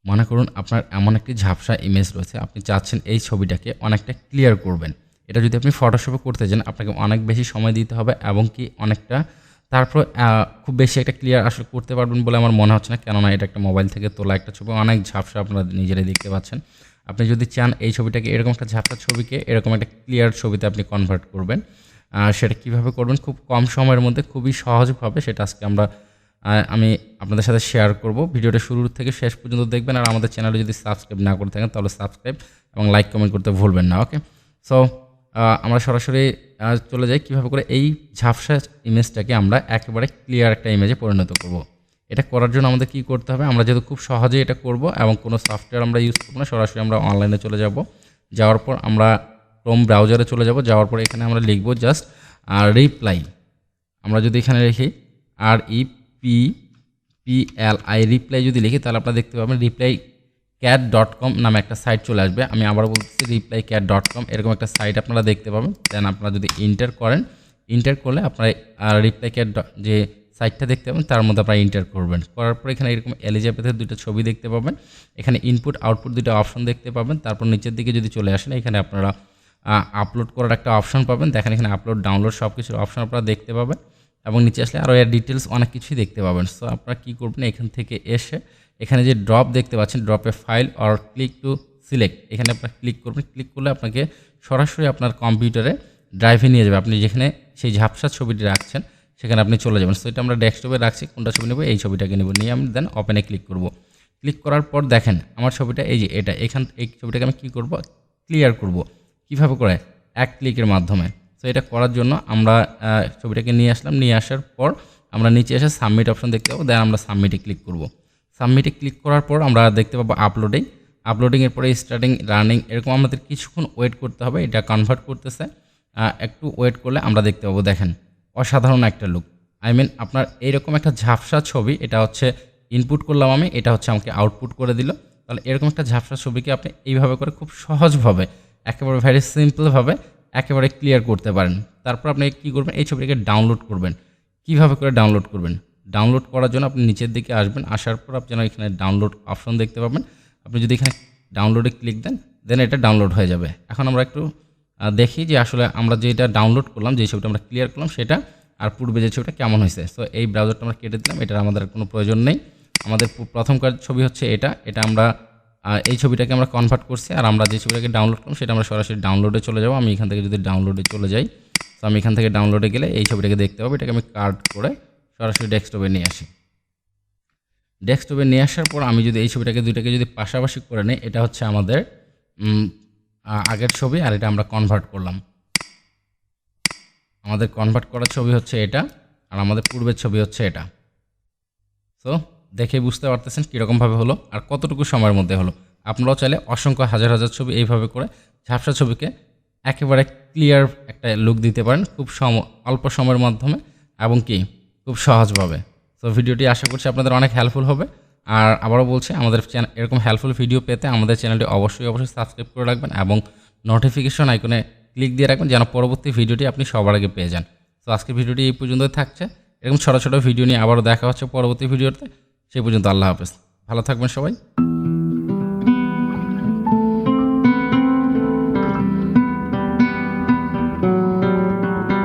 মনে করুন আপনার এমন একটি ঝাপসা ইমেজ রয়েছে, আপনি চাচ্ছেন এই ছবিটাকে অনেকটা ক্লিয়ার করবেন। এটা যদি আপনি ফটোশপে করতে যান আপনাকে অনেক বেশি সময় দিতে হবে এবং কি অনেকটা তারপর খুব বেশি একটা ক্লিয়ার আসলে করতে পারবেন বলে আমার মনে হচ্ছে না, কেননা এটা একটা মোবাইল থেকে তোলা একটা ছবি, অনেক ঝাপসা আপনারা নিজেরাই দেখতে পাচ্ছেন। আপনি যদি চান এই ছবিটাকে এরকম একটা ঝাপসা ছবিকে এরকম একটা ক্লিয়ার ছবিতে আপনি কনভার্ট করবেন, সেটা কীভাবে করবেন খুব কম সময়ের মধ্যে খুবই সহজভাবে, সেটা আজকে আমি আপনাদের সাথে শেয়ার করব। ভিডিওটা শুরু থেকে শেষ পর্যন্ত দেখবেন, আর আমাদের চ্যানেলে যদি সাবস্ক্রাইব না করে থাকেন তাহলে সাবস্ক্রাইব এবং লাইক কমেন্ট করতে ভুলবেন না। ওকে, সো আমরা সরাসরি চলে যাই কীভাবে করে এই ঝাপসা ইমেজটাকে আমরা একেবারে ক্লিয়ার একটা ইমেজে পরিণত করব। এটা করার জন্য আমাদের কী করতে হবে, আমরা যেহেতু খুব সহজেই এটা করব এবং কোনো সফটওয়্যার আমরা ইউজ করবো না, সরাসরি আমরা অনলাইনে চলে যাব। যাওয়ার পর আমরা ক্রোম ব্রাউজারে চলে যাব। যাওয়ার পর এখানে আমরা লিখব জাস্ট রিপ্লাই। আমরা যদি এখানে লিখি REPPLI রিপ্লাই যদি লিখি তাহলে আপনারা দেখতে পাবেন replycat.com নামে একটা সাইট চলে আসবে। আমি আবার বলতেছি replycat.com এরকম একটা সাইট আপনারা দেখতে পাবেন। দেন আপনারা যদি এন্টার করলে আপনারা replycat যে সাইটটা দেখতে পাবেন তার মধ্যে আপনারা এন্টার করবেন। করার পর এখানে এরকম এলিজাবেথের দুটো ছবি দেখতে পাবেন, এখানে ইনপুট আউটপুট দুটো অপশন দেখতে পাবেন। তারপর নিচের দিকে যদি চলে আসেন এখানে আপনারা আপলোড করার একটা অপশন পাবেন। দেখেন এখানে আপলোড ডাউনলোড সব কিছুর অপশন আপনারা দেখতে পাবেন এবং নিচে আসলে আরও এর ডিটেলস অনেক কিছুই দেখতে পাবেন। সো আপনারা কী করবেন, এখান থেকে এসে এখানে যে ড্রপ দেখতে পাচ্ছেন, ড্রপে file or click to select, এখানে আপনারা ক্লিক করবেন। ক্লিক করলে আপনাকে সরাসরি আপনার কম্পিউটারে ড্রাইভে নিয়ে যাবে। আপনি যেখানে সেই ঝাপসা ছবিটি রাখছেন সেখানে আপনি চলে যাবেন। সো এটা আমরা ডেস্কটপে রাখছি, কোনটা ছবি নেব, এই ছবিটাকে নেব, নিয়ে আমি দেন ওপেনে ক্লিক করব। ক্লিক করার পর দেখেন আমার ছবিটা এই যে এটা, এই ছবিটাকে আমি কী করব, ক্লিয়ার করব। কীভাবে করে, এক ক্লিকের মাধ্যমে। সো এটা করার জন্য আমরা ছবিটাকে নিয়ে আসলাম, নিয়ে আসার পর আমরা নিচে এসে সাবমিট অপশন দেখতে পাবো। দেন আমরা সাবমিটে ক্লিক করব। সাবমিটে ক্লিক করার পর আমরা দেখতে পাবো আপলোডিংয়ের পরে স্টার্টিং রানিং, এরকম আমাদের কিছুক্ষণ ওয়েট করতে হবে। এটা কনভার্ট করতেছে, একটু ওয়েট করলে আমরা দেখতে পাবো দেখেন অসাধারণ একটা লুক। আপনার এইরকম একটা ঝাপসা ছবি, এটা হচ্ছে ইনপুট করলাম আমি, এটা হচ্ছে আমাকে আউটপুট করে দিল। তাহলে এরকম একটা ঝাপসা ছবিকে আপনি এইভাবে করে খুব সহজভাবে একেবারে ভেরি সিম্পলভাবে একেবারে ক্লিয়ার করতে পারেন। তারপর আপনি কী করবেন, এই ছবিটাকে ডাউনলোড করবেন। কীভাবে করে ডাউনলোড করবেন, ডাউনলোড করার জন্য আপনি নিচের দিকে আসবেন, আসার পর আপনি এখানে ডাউনলোড অপশন দেখতে পাবেন। আপনি যদি এখানে ডাউনলোডে ক্লিক দেন এটা ডাউনলোড হয়ে যাবে। এখন আমরা একটু দেখি যে আসলে আমরা যেটা ডাউনলোড করলাম, যে ছবিটা আমরা ক্লিয়ার করলাম সেটা আর পূর্বে যে ছবিটা কেমন হয়েছে। সো এই ব্রাউজারটা আমরা কেটে দিলাম, এটার আমাদের কোনো প্রয়োজন নেই। আমাদের প্রথম ছবি হচ্ছে এটা আমরা এই ছবিটাকে আমরা কনভার্ট করছি, আর আমরা যে ছবিটাকে ডাউনলোড করলাম সেটা আমরা সরাসরি ডাউনলোডে চলে যাব। আমি এখান থেকে যদি ডাউনলোডে চলে যাই, তো আমি এখান থেকে ডাউনলোডে গেলে এই ছবিটাকে দেখতে পাবো। এটাকে আমি কাট করে সরাসরি ডেস্কটপে নিয়ে আসি। ডেস্কটপে নিয়ে আসার পর আমি যদি এই ছবিটাকে দুইটাকে যদি পাশাপাশি করে নিই, এটা হচ্ছে আমাদের আগের ছবি, আর এটা আমরা কনভার্ট করলাম। আমাদের কনভার্ট করার ছবি হচ্ছে এটা, আর আমাদের পূর্বের ছবি হচ্ছে এটা। সো দেখে বুঝতে পারতেছেন কীরকমভাবে হলো আর কতটুকু সময়ের মধ্যে হলো। আপনারাও চাইলে অসংখ্য হাজার হাজার ছবি এইভাবে করে ঝাপসা ছবিকে একেবারে ক্লিয়ার একটা লুক দিতে পারেন খুব অল্প সময়ের মাধ্যমে এবং কি খুব সহজভাবে। সো ভিডিওটি আশা করছি আপনাদের অনেক হেল্পফুল হবে। আর আবারও বলছি, আমাদের এরকম হেল্পফুল ভিডিও পেতে আমাদের চ্যানেলটি অবশ্যই সাবস্ক্রাইব করে রাখবেন এবং নোটিফিকেশন আইকনে ক্লিক দিয়ে রাখবেন যেন পরবর্তী ভিডিওটি আপনি সবার আগে পেয়ে যান। তো আজকের ভিডিওটি এই পর্যন্তই থাকছে। এরকম ছোটো ছোটো ভিডিও নিয়ে আবারও দেখা হচ্ছে পরবর্তী ভিডিওতে। সেই পর্যন্ত আল্লাহ হাফেজ, ভালো থাকবেন সবাই।